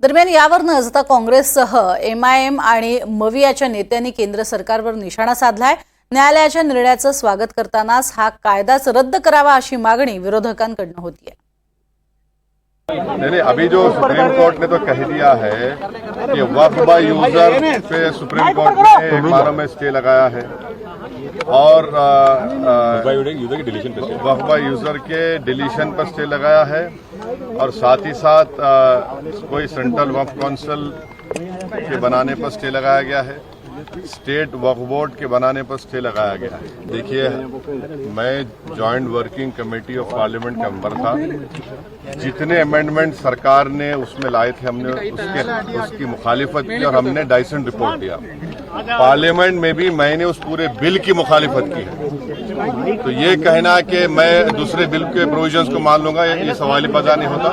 दरम्यान यावर न हसता काँग्रेससह एमआयएम आणि मवियाच्या नेत्यांनी केंद्र सरकारवर निशाणा साधलाय। न्यायालयाच्या निर्णयाचं स्वागत करतानाच हा कायदाच रद्द करावा अशी मागणी विरोधकांकडून होतीये। नहीं, अभी जो सुप्रीम कोर्ट ने तो कह दिया है कि वक्फ बाय यूजर पे सुप्रीम कोर्ट ने एक बार में स्टे लगाया है और वक्फ बाय यूजर के डिलीशन पर स्टे लगाया है और साथ ही साथ कोई सेंट्रल वक्फ काउंसिल के बनाने पर स्टे लगाया गया है, स्टेट वक्फ बोर्ड के बनाने पर स्टे लगाया गया है। देखिए, मैं joint working committee of parliament का मेंबर था। जितने अमेंडमेंट सरकार ने उसमें लाए थे हमने उसकी मुखालिफत की और हमने डाइसेंट रिपोर्ट दिया। पार्लियामेंट में भी मैंने उस पूरे बिल की मुखालिफत की है। तो ये कहना कि मैं दूसरे बिल के प्रोविजंस को मान लूंगा, ये सवाल पैदा नहीं होता।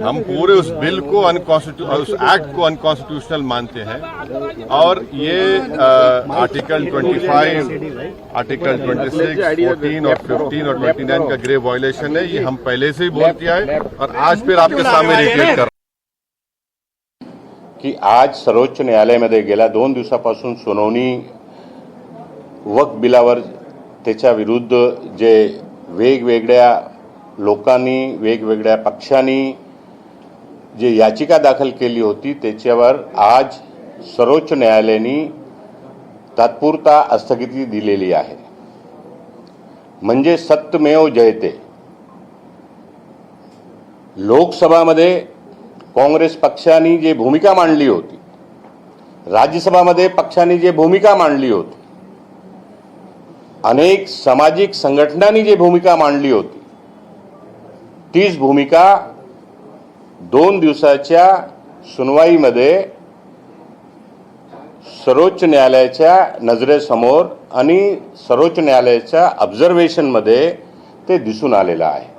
हम पूरे उस बिल को उस एक्ट को अनकॉन्स्टिट्यूशनल मानते हैं और ये आर्टिकल 25, आर्टिकल 26, 14 और 15 और 29 का ग्रेव वायलेशन है। ये हम पहले से ही बोल किया है और आज फिर आपके सामने रिपीट कर की आज सर्वोच्च न्यायालयामध्ये गेल्या 2 दिवसापासून सुनावणी वक्फ बिलावर त्याच्या विरुद्ध जे वेगवेगळ्या लोकांनी वेगवेगळ्या पक्षांनी जे याचिका दाखल केली होती त्याच्यावर आज सर्वोच्च न्यायालयाने तात्पुरता स्थगिती दिलेली आहे। म्हणजे सत्यमेव जयते। लोकसभामध्ये काँग्रेस पक्षाने जे भूमिका मांडली होती, राज्यसभामध्ये पक्षाने जे भूमिका मांडली होती, अनेक सामाजिक संघटनांनी जे भूमिका मांडली होती, तीच भूमिका 2 दिवसाच्या सुनवाईमध्ये सर्वोच्च न्यायालयाच्या नजरेसमोर आणि सर्वोच्च न्यायालयाच्या ऑब्झर्वेशनमध्ये ते दिसून आलेलं आहे।